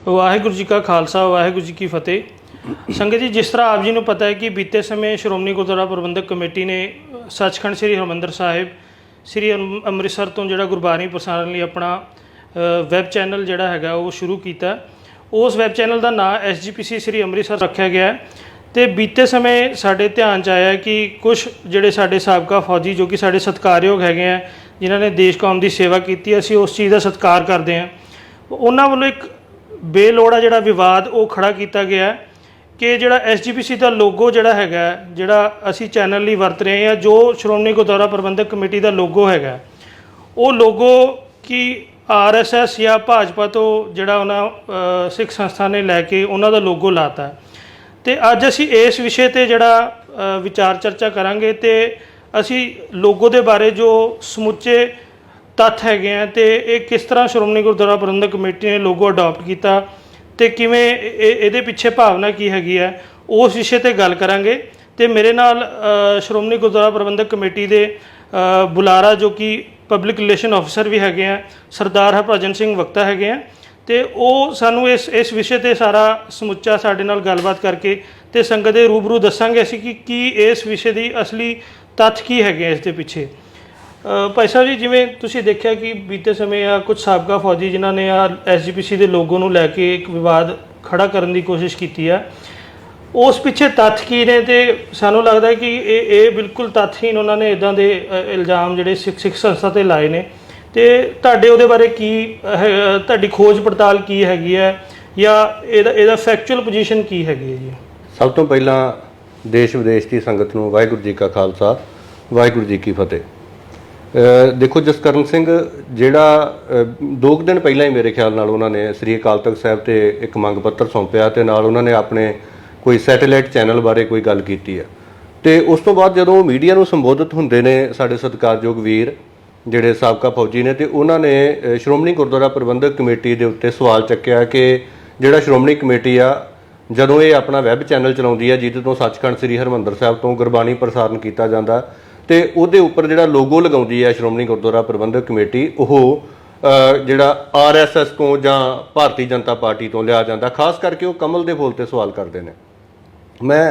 वाहिगुरू जी का खालसा वाहिगुरू जी की फतेह। संगत जी, जिस तरह आप जी को पता है कि बीते समय श्रोमणी गुरुद्वारा प्रबंधक कमेटी ने सचखंड श्री हरमंदर साहिब श्री ਅੰਮ੍ਰਿਤਸਰ तो जोड़ा गुरबाणी प्रसारण लिए अपना वैब चैनल जोड़ा है वो शुरू किया। उस वैब चैनल का नाम SGPC श्री ਅੰਮ੍ਰਿਤਸਰ रखा गया है। तो बीते समय साढ़े ध्यान च आया कि कुछ जोड़े साढ़े साबका फौजी जो कि साढ़े सत्कारयोग है जिन्होंने देश कौम की सेवा की, असी उस चीज़ का सत्कार करते हैं। उन्होंने वालों एक बेलोड़ा जोड़ा विवाद वो खड़ा किया गया कि जोड़ा SGPC का लोगो जोड़ा है जोड़ा असी चैनल लिए वरत रहे हैं, जो श्रोमणी गुरुद्वारा प्रबंधक कमेटी का लोगो है वो लोगो कि RSS या भाजपा तो जोड़ा उन्होंने सिख संस्था ने लैके उन्होंने लोगो लाता। तो अज असी इस विषय पर जोड़ा विचार चर्चा करांगे तो असी लोगो के बारे जो समुचे तत्थ है तो ये किस तरह श्रोमणी गुरुद्वारा प्रबंधक कमेटी ने लोगो अडॉप्ट किया तो किवें ये पिछे भावना की हैगी है, उस विषय पर गल करांगे। तो मेरे नाल श्रोमणी गुरुद्वारा प्रबंधक कमेटी के बुलारा जो कि पब्लिक रिलेशन ऑफिसर भी है सरदार हरभजन सिंह वक्ता है, तो वो सानू इस विषय पर सारा समुचा साडे नाल गलबात करके तो संगत के रूबरू दसांगे असी कि इस विषय की असली तत्थ की है इस दे पिछे। भाई साहब जी, जिवें तुसीं देखिया कि बीते समय आ कुछ साबका फौजी जिन्होंने SGPC के लोगों को लैके एक विवाद खड़ा करने की कोशिश की है, उस पिछे तत्थ की ने तो सानू लगता है कि ये बिल्कुल तत्थहीन उन्होंने इदां दे इल्जाम जिहड़े सिख संस्था ते लाए ने। तो तुहाडे उहदे बारे की तुहाडी खोज पड़ताल की हैगी है या इहदा फैक्चुअल पोजीशन की हैगी है जी? सब तो पहला देश विदेश की संगत नूं वाहिगुरू जी का खालसा वाहिगुरू जी की फतेह। देखो, जसकरण सिंह जिहड़ा 2 दिन पहला ही मेरे ख्याल नाल उन्होंने श्री अकाल तख्त साहिब ते एक मंग पत्र सौंपिया ते नाल उन्होंने अपने कोई सैटेलाइट चैनल बारे कोई गल कीती है। तो उस तो बाद जदों मीडिया नूं संबोधित हुंदे ने साडे सत्कारयोग वीर जिहड़े साबका फौजी ने, तो उन्होंने श्रोमणी गुरुद्वारा प्रबंधक कमेटी के उत्ते सवाल चुक्या कि जिहड़ा श्रोमणी कमेटी आ जदों ये अपना वैब चैनल चलाउंदी है जिहदे तो सचखंड श्री हरमंदर साहिब तो गुरबाणी प्रसारण किया जाता, तो उहदे उपर जिहड़ा लोगो लगाउंदी है श्रोमणी गुरुद्वारा प्रबंधक कमेटी वो जिहड़ा RSS तो जां भारतीय जनता पार्टी तो लिया जाता, खास करके वो कमल दे फुल ते सवाल करते हैं। मैं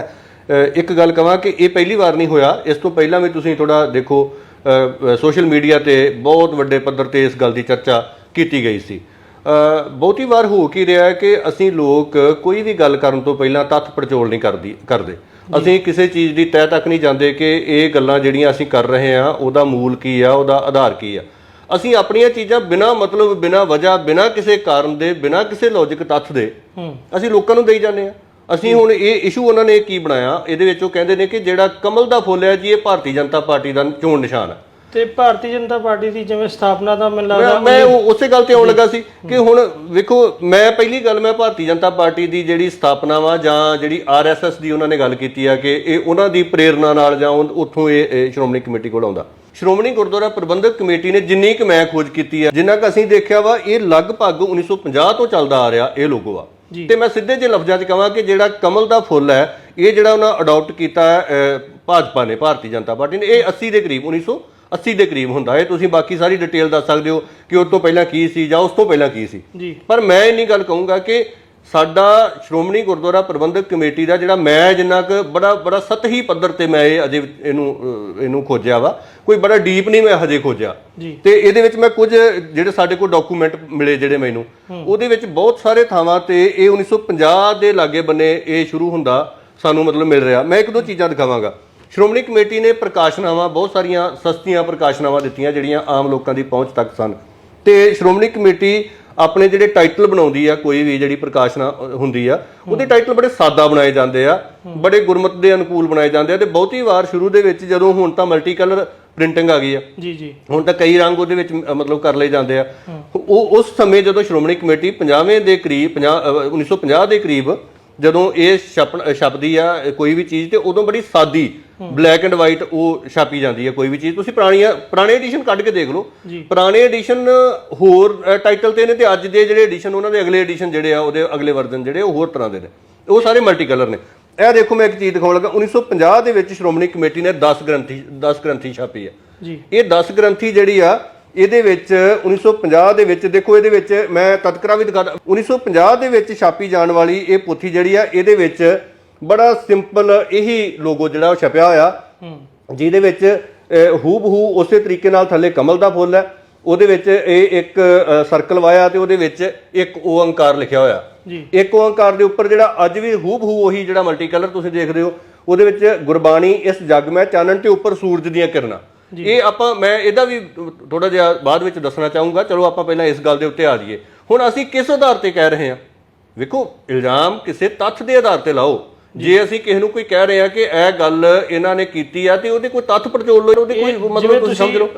एक गल कहां कि ये पहली बार नहीं होया, इस तो पहला भी तुसीं थोड़ा देखो सोशल मीडिया ते बहुत वड्डे पद्धर ते इस गल की चर्चा की गई सी। बहुती बार हो की रहा है कि असीं लोग कोई भी गल करन तो पहला तत्थ पड़चोल नहीं करते, ਅਸੀਂ ਕਿਸੇ ਚੀਜ਼ ਦੀ ਤਹਿ ਤੱਕ ਨਹੀਂ ਜਾਂਦੇ ਕਿ ਇਹ ਗੱਲਾਂ ਜਿਹੜੀਆਂ ਅਸੀਂ ਕਰ ਰਹੇ ਹਾਂ ਉਹਦਾ ਮੂਲ ਕੀ ਆ, ਉਹਦਾ ਆਧਾਰ ਕੀ ਆ। ਅਸੀਂ ਆਪਣੀਆਂ ਚੀਜ਼ਾਂ ਬਿਨਾਂ ਮਤਲਬ, ਬਿਨਾਂ ਵਜ੍ਹਾ, ਬਿਨਾਂ ਕਿਸੇ ਕਾਰਨ ਦੇ, ਬਿਨਾਂ ਕਿਸੇ ਲੌਜਿਕ ਤੱਥ ਦੇ ਅਸੀਂ ਲੋਕਾਂ ਨੂੰ ਦੇਈ ਜਾਂਦੇ ਆ। ਅਸੀਂ ਹੁਣ ਇਹ ਇਸ਼ੂ ਉਹਨਾਂ ਨੇ ਕੀ ਬਣਾਇਆ, ਇਹਦੇ ਵਿੱਚ ਉਹ ਕਹਿੰਦੇ ਨੇ ਕਿ ਜਿਹੜਾ ਕਮਲ ਦਾ ਫੁੱਲ ਹੈ ਜੀ ਇਹ ਭਾਰਤੀ ਜਨਤਾ ਪਾਰਟੀ ਦਾ ਚੋਣ ਨਿਸ਼ਾਨ ਹੈ। ਤੇ ਭਾਰਤੀ ਜਨਤਾ ਪਾਰਟੀ ਦੀ ਜਿਵੇਂ ਸਥਾਪਨਾ ਦਾ ਮੈਨੂੰ ਲੱਗਦਾ ਮੈਂ ਉਸੇ ਗੱਲ ਤੇ ਆਉਣ ਲੱਗਾ ਸੀ ਕਿ ਹੁਣ ਵੇਖੋ, ਮੈਂ ਪਹਿਲੀ ਗੱਲ ਮੈਂ ਭਾਰਤੀ ਜਨਤਾ ਪਾਰਟੀ ਦੀ ਜਿਹੜੀ ਸਥਾਪਨਾ ਵਾ ਜਾਂ ਜਿਹੜੀ RSS ਦੀ ਉਹਨਾਂ ਨੇ ਗੱਲ ਕੀਤੀ ਆ ਕਿ ਇਹ ਉਹਨਾਂ ਦੀ ਪ੍ਰੇਰਨਾ ਨਾਲ ਜਾਂ ਉੱਥੋਂ ਇਹ ਸ਼੍ਰੋਮਣੀ ਕਮੇਟੀ ਕੋਲ ਆਉਂਦਾ। ਸ਼੍ਰੋਮਣੀ ਗੁਰਦੁਆਰਾ ਪ੍ਰਬੰਧਕ ਕਮੇਟੀ ਨੇ ਜਿੰਨੀ ਕੁ ਮੈਂ ਖੋਜ ਕੀਤੀ ਆ, ਜਿੰਨਾ ਕੁ ਅਸੀਂ ਦੇਖਿਆ ਵਾ, ਇਹ ਲਗਭਗ 1950 ਤੋਂ ਚੱਲਦਾ ਆ ਰਿਹਾ ਇਹ ਲੋਗੋ ਆ। ਤੇ ਮੈਂ ਸਿੱਧੇ ਜਿਹੇ ਲਫ਼ਜ਼ਾਂ 'ਚ ਕਹਾਂ ਕਿ ਜਿਹੜਾ ਕਮਲ ਦਾ ਫੁੱਲ ਹੈ ਇਹ ਜਿਹੜਾ ਉਹਨਾਂ ਅਡਾਪਟ ਕੀਤਾ ਭਾਜਪਾ ਨੇ, ਭਾਰਤੀ ਜਨਤਾ ਪਾਰਟੀ ਨੇ, ਇਹ 80 ਦੇ ਕਰੀਬ 1980 ਦੇ ਕਰੀਬ ਹੁੰਦਾ ਹੈ। ਤੁਸੀਂ ਬਾਕੀ ਸਾਰੀ ਡਿਟੇਲ ਦੱਸ ਸਕਦੇ ਹੋ ਕਿ ਉਸ ਤੋਂ ਪਹਿਲਾਂ ਕੀ ਸੀ ਜਾਂ ਉਸ ਤੋਂ ਪਹਿਲਾਂ ਕੀ ਸੀ, ਪਰ ਮੈਂ ਇੰਨੀ ਗੱਲ ਕਹੂੰਗਾ ਕਿ ਸਾਡਾ ਸ਼੍ਰੋਮਣੀ ਗੁਰਦੁਆਰਾ ਪ੍ਰਬੰਧਕ ਕਮੇਟੀ ਦਾ ਜਿਹੜਾ ਮੈਂ ਜਿੰਨਾ ਕੁ ਬੜਾ ਸਤਹੀ ਪੱਧਰ ਤੇ ਮੈਂ ਇਹ ਅਜੇ ਇਹਨੂੰ ਖੋਜਿਆ ਵਾ, ਕੋਈ ਬੜਾ ਡੀਪ ਨਹੀਂ ਮੈਂ ਹਜੇ ਖੋਜਿਆ। ਤੇ ਇਹਦੇ ਵਿੱਚ ਮੈਂ ਕੁਝ ਜਿਹੜੇ ਸਾਡੇ ਕੋਲ ਡਾਕੂਮੈਂਟ ਮਿਲੇ ਜਿਹੜੇ ਮੈਨੂੰ, ਉਹਦੇ ਵਿੱਚ ਬਹੁਤ ਸਾਰੇ ਥਾਵਾਂ ਤੇ ਇਹ 1950 ਦੇ ਲਾਗੇ ਬੰਨੇ ਇਹ ਸ਼ੁਰੂ ਹੁੰਦਾ ਸਾਨੂੰ ਮਤਲਬ ਮਿਲ ਰਿਹਾ। ਮੈਂ 1-2 ਚੀਜ਼ਾਂ ਦਿਖਾਵਾਂਗਾ। ਸ਼੍ਰੋਮਣੀ ਕਮੇਟੀ ਨੇ ਪ੍ਰਕਾਸ਼ਨਾਵਾਂ ਬਹੁਤ ਸਾਰੀਆਂ ਸਸਤੀਆਂ ਪ੍ਰਕਾਸ਼ਨਾਵਾਂ ਦਿੱਤੀਆਂ ਜਿਹੜੀਆਂ ਆਮ ਲੋਕਾਂ ਦੀ ਪਹੁੰਚ ਤੱਕ ਸਨ। ਤੇ ਸ਼੍ਰੋਮਣੀ ਕਮੇਟੀ ਆਪਣੇ ਜਿਹੜੇ ਟਾਈਟਲ ਬਣਾਉਂਦੀ ਆ, ਕੋਈ ਵੀ ਜਿਹੜੀ ਪ੍ਰਕਾਸ਼ਨਾ ਹੁੰਦੀ ਆ, ਉਹਦੇ ਟਾਈਟਲ ਬੜੇ ਸਾਦਾ ਬਣਾਏ ਜਾਂਦੇ ਆ, ਬੜੇ ਗੁਰਮਤ ਦੇ ਅਨੁਕੂਲ ਬਣਾਏ ਜਾਂਦੇ ਆ। ਤੇ ਬਹੁਤੀ ਵਾਰ ਸ਼ੁਰੂ ਦੇ ਵਿੱਚ ਜਦੋਂ ਹੁਣ ਤਾਂ ਮਲਟੀ ਕਲਰ ਪ੍ਰਿੰਟਿੰਗ ਆ ਗਈ ਆ, ਹੁਣ ਤਾਂ ਕਈ ਰੰਗ ਉਹਦੇ ਵਿੱਚ ਮਤਲਬ ਕਰ ਲਏ ਜਾਂਦੇ ਆ। ਉਹ ਉਸ ਸਮੇਂ ਜਦੋਂ ਸ਼੍ਰੋਮਣੀ ਕਮੇਟੀ 50ਵੇਂ ਦੇ ਕਰੀਬ 1950 ਦੇ ਕਰੀਬ ਜਦੋਂ ਇਹ ਛਪਦੀ ਆ ਕੋਈ ਵੀ ਚੀਜ਼, ਤੇ ਉਦੋਂ ਬੜੀ ਸਾਦੀ ਬਲੈਕ ਐਂਡ ਵਾਈਟ ਉਹ ਛਾਪੀ ਜਾਂਦੀ ਹੈ ਕੋਈ ਵੀ ਚੀਜ਼। ਤੁਸੀਂ ਪੁਰਾਣੇ ਐਡੀਸ਼ਨ ਕੱਢ ਕੇ ਦੇਖ ਲਓ, ਪੁਰਾਣੇ ਐਡੀਸ਼ਨ ਹੋਰ ਟਾਈਟਲ ਤੇ ਨੇ, ਤੇ ਅੱਜ ਦੇ ਜਿਹੜੇ ਐਡੀਸ਼ਨ ਉਹਨਾਂ ਦੇ ਅਗਲੇ ਐਡੀਸ਼ਨ ਜਿਹੜੇ ਆ ਉਹਦੇ ਅਗਲੇ ਵਰਜ਼ਨ ਜਿਹੜੇ ਉਹ ਹੋਰ ਤਰ੍ਹਾਂ ਦੇ ਨੇ, ਉਹ ਸਾਰੇ ਮਲਟੀ ਕਲਰ ਨੇ। ਇਹ ਦੇਖੋ, ਮੈਂ ਇੱਕ ਚੀਜ਼ ਦਿਖਾਉਣ ਲੱਗਾ। 1950 ਦੇ ਵਿੱਚ ਸ਼੍ਰੋਮਣੀ ਕਮੇਟੀ ਨੇ 10 ਗ੍ਰੰਥੀ ਛਾਪੀ ਹੈ। ਇਹ 10 ਗ੍ਰੰਥੀ ਜਿਹੜੀ ਆ ਇਹਦੇ ਵਿੱਚ 1950 ਦੇ ਵਿੱਚ ਦੇਖੋ, ਇਹਦੇ ਵਿੱਚ ਮੈਂ ਤਤਕਰਾ ਵੀ ਦਿਖਾਦਾ, 1950 ਦੇ ਵਿੱਚ ਛਾਪੀ ਜਾਣ ਵਾਲੀ ਇਹ ਪੋਥੀ ਜਿਹੜੀ ਆ, ਇਹਦੇ ਵਿੱਚ ਬੜਾ ਸਿੰਪਲ ਇਹੀ ਲੋਗੋ ਜਿਹੜਾ ਉਹ ਛਪਿਆ ਹੋਇਆ, ਜਿਹਦੇ ਵਿੱਚ ਹੂ ਬਹੂ ਉਸੇ ਤਰੀਕੇ ਨਾਲ ਥੱਲੇ ਕਮਲ ਦਾ ਫੁੱਲ ਹੈ, ਉਹਦੇ ਵਿੱਚ ਇਹ ਇੱਕ ਸਰਕਲ ਵਾਇਆ ਤੇ ਉਹਦੇ ਵਿੱਚ ਇੱਕ ਓੰਕਾਰ ਲਿਖਿਆ ਹੋਇਆ। ਇੱਕ ਓੰਕਾਰ ਦੇ ਉੱਪਰ ਜਿਹੜਾ ਅੱਜ ਵੀ ਹੂ ਬਹੂ ਉਹੀ ਜਿਹੜਾ ਮਲਟੀ ਕਲਰ ਤੁਸੀਂ ਦੇਖਦੇ ਹੋ, ਉਹਦੇ ਵਿੱਚ ਗੁਰਬਾਣੀ ਇਸ ਜਗ ਮੈਂ ਚਾਨਣ ਤੇ ਉੱਪਰ ਸੂਰਜ ਦੀਆਂ ਕਿਰਨਾਂ। ਇਹ ਆਪਾਂ ਮੈਂ ਇਹਦਾ ਵੀ ਥੋੜਾ ਜਿਹਾ ਬਾਅਦ ਵਿੱਚ ਦੱਸਣਾ ਚਾਹੂੰਗਾ। ਚਲੋ ਆਪਾਂ ਪਹਿਲਾਂ ਇਸ ਗੱਲ ਦੇ ਉੱਤੇ ਆ ਜਾਈਏ। ਹੁਣ ਅਸੀਂ ਕਿਸ ਆਧਾਰ ਤੇ ਕਹਿ ਰਹੇ ਹਾਂ? ਵੇਖੋ, ਇਲਜ਼ਾਮ ਕਿਸੇ ਤੱਥ ਦੇ ਆਧਾਰ ਤੇ ਲਾਓ। ਜੇ ਅਸੀਂ ਕਿਸੇ ਨੂੰ ਕੋਈ ਕਹਿ ਰਹੇ ਹਾਂ ਕਿ ਇਹ ਗੱਲ ਇਹਨਾਂ ਨੇ ਕੀਤੀ ਆ ਤੇ ਉਹਦੇ ਕੋਈ ਤੱਥ ਪੜਚੋਲ ਲਓ, ਉਹਦੇ ਕੋਈ ਮਤਲਬ ਤੁਸੀਂ ਸਮਝ ਲਓ।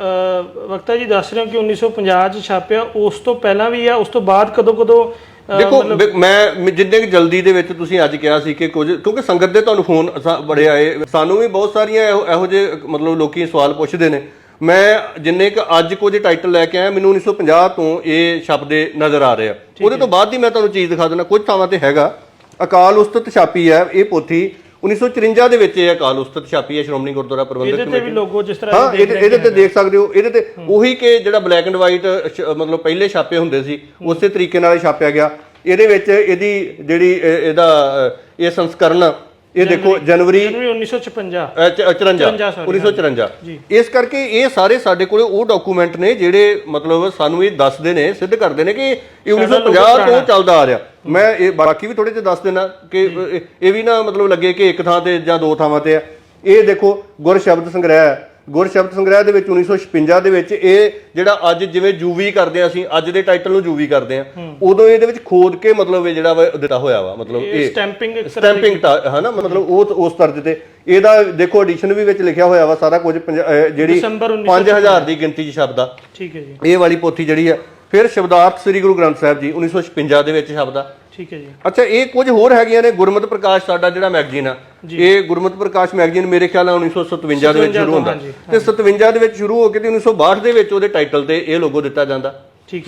ਵਕਤਾ ਜੀ ਦੱਸ ਰਹੇ ਹੋ ਕਿ 1950 ਚ ਛਾਪਿਆ, ਉਸ ਤੋਂ ਪਹਿਲਾਂ ਵੀ ਆ, ਉਸ ਤੋਂ ਬਾਅਦ ਕਦੋਂ ਦੇਖੋ, ਮੈਂ ਜਿੰਨੇ ਕਿ ਜਲਦੀ ਦੇ ਵਿੱਚ ਤੁਸੀਂ ਅੱਜ ਕਿਹਾ ਸੀ ਕਿ ਕੁਝ, ਕਿਉਂਕਿ ਸੰਗਤ ਦੇ ਤੁਹਾਨੂੰ ਫੋਨ ਬੜੇ ਆਏ, ਸਾਨੂੰ ਵੀ ਬਹੁਤ ਸਾਰੀਆਂ ਇਹੋ ਜਿਹੇ ਮਤਲਬ ਲੋਕੀ ਸਵਾਲ ਪੁੱਛਦੇ ਨੇ। ਮੈਂ ਜਿੰਨੇ ਕਿ ਅੱਜ ਕੁਝ ਟਾਈਟਲ ਲੈ ਕੇ ਆਇਆ, ਮੈਨੂੰ 1950 ਤੋਂ ਇਹ ਛਪਦੇ ਨਜ਼ਰ ਆ ਰਹੇ ਆ। ਉਹਦੇ ਤੋਂ ਬਾਅਦ ਦੀ ਮੈਂ ਤੁਹਾਨੂੰ ਚੀਜ਼ ਦਿਖਾ ਦਿੰਦਾ। ਕੁਝ ਥਾਵਾਂ ਤੇ ਹੈਗਾ ਅਕਾਲ ਉਸਤਤ ਛਾਪੀ ਹੈ ਇਹ ਪੋਥੀ, 1954 ਦੇ ਵਿੱਚ ਇਹ ਅਕਾਲ ਉਸਤਤ ਛਾਪੀ ਹੈ ਸ਼੍ਰੋਮਣੀ ਗੁਰਦੁਆਰਾ ਪ੍ਰਬੰਧਕ ਕਮੇਟੀ। ਵੀ ਲੋਗੋ ਜਿਸ ਤਰ੍ਹਾਂ ਹਾਂ, ਇਹਦੇ ਤੇ ਦੇਖ ਸਕਦੇ ਹੋ। ਇਹਦੇ ਤੇ ਉਹੀ ਕਿ ਜਿਹੜਾ ਬਲੈਕ ਐਂਡ ਵਾਈਟ ਮਤਲਬ ਪਹਿਲੇ ਛਾਪੇ ਹੁੰਦੇ ਸੀ, ਉਸੇ ਤਰੀਕੇ ਨਾਲ ਛਾਪਿਆ ਗਿਆ। ਇਹਦੇ ਵਿੱਚ ਇਹਦੀ ਜਿਹੜੀ ਇਹ ਸੰਸਕਰਣ, ਇਹ ਦੇਖੋ ਜਨਵਰੀ 1954। ਇਸ ਕਰਕੇ ਇਹ ਸਾਰੇ ਸਾਡੇ ਕੋਲੇ ਉਹ ਡਾਕੂਮੈਂਟ ਨੇ ਜਿਹੜੇ ਮਤਲਬ ਸਾਨੂੰ ਇਹ ਦੱਸਦੇ ਨੇ, ਸਿੱਧ ਕਰਦੇ ਨੇ ਕਿ ਇਹ 1950 ਤੋਂ ਚੱਲਦਾ ਆ ਰਿਹਾ। ਮੈਂ ਇਹ ਬਾਕੀ ਵੀ ਥੋੜੇ ਜਿਹਾ ਦੱਸ ਦੇਣਾ ਕਿ ਇਹ ਵੀ ਨਾ ਮਤਲਬ ਲੱਗੇ ਕਿ ਇੱਕ ਥਾਂ ਤੇ ਜਾਂ ਦੋ ਥਾਵਾਂ ਤੇ ਆ। ਇਹ ਦੇਖੋ ਗੁਰ ਸ਼ਬਦ ਸੰਗ੍ਰਹਿ, ਗੁਰ ਸ਼ਬਦ ਸੰਗ੍ਰਹਿ ਦੇ ਵਿੱਚ 1956 ਦੇ ਵਿੱਚ ਇਹ ਜਿਹੜਾ ਅੱਜ ਜਿਵੇਂ ਜੂਵੀ ਕਰਦੇ ਆ, ਅਸੀਂ ਅੱਜ ਦੇ ਟਾਈਟਲ ਨੂੰ ਜੂਵੀ ਕਰਦੇ ਆ, ਉਦੋਂ ਇਹਦੇ ਵਿੱਚ ਖੋਦ ਕੇ ਮਤਲਬ ਇਹ ਜਿਹੜਾ ਵਾ ਦਿੱਤਾ ਹੋਇਆ ਵਾ, ਮਤਲਬ ਇਹ ਸਟੈਂਪਿੰਗ ਹੈ ਨਾ, ਮਤਲਬ ਉਹ ਉਸ ਤਰਜ਼ ਤੇ। ਇਹਦਾ ਦੇਖੋ ਐਡੀਸ਼ਨ ਵੀ ਵਿੱਚ ਲਿਖਿਆ ਹੋਇਆ ਵਾ ਸਾਰਾ ਕੁਝ, ਜਿਹੜੀ 5000 ਦੀ ਗਿਣਤੀ 'ਚ ਸ਼ਬਦ ਆ। ਠੀਕ ਹੈ ਜੀ। ਇਹ ਵਾਲੀ ਪੋਥੀ ਜਿਹੜੀ ਆ। ਫਿਰ ਸ਼ਬਦਾਰਥ ਸ੍ਰੀ ਗੁਰੂ ਗ੍ਰੰਥ ਸਾਹਿਬ ਜੀ 1956 ਦੇ ਵਿੱਚ ਸ਼ਬਦ ਆ। ਠੀਕ ਹੈ ਜੀ। ਅੱਛਾ, ਇਹ ਕੁਝ ਹੋਰ ਹੈਗੀਆਂ ਨੇ। ਗੁਰਮਤਿ ਪ੍ਰਕਾਸ਼ ਸਾਡਾ ਜਿਹੜਾ ਮੈਗਜ਼ੀਨ ਆ, ਇਹ ਗੁਰਮਤਿ ਪ੍ਰਕਾਸ਼ ਮੈਗਜ਼ੀਨ ਮੇਰੇ ਖਿਆਲ ਨਾਲ 1957 ਦੇ ਵਿੱਚ ਸ਼ੁਰੂ ਹੁੰਦਾ ਤੇ 57 ਦੇ ਵਿੱਚ ਸ਼ੁਰੂ ਹੋ ਕੇ ਤੇ 1962 ਦੇ ਵਿੱਚ ਉਹਦੇ ਟਾਈਟਲ ਤੇ ਇਹ ਲੋਗੋ ਦਿੱਤਾ ਜਾਂਦਾ।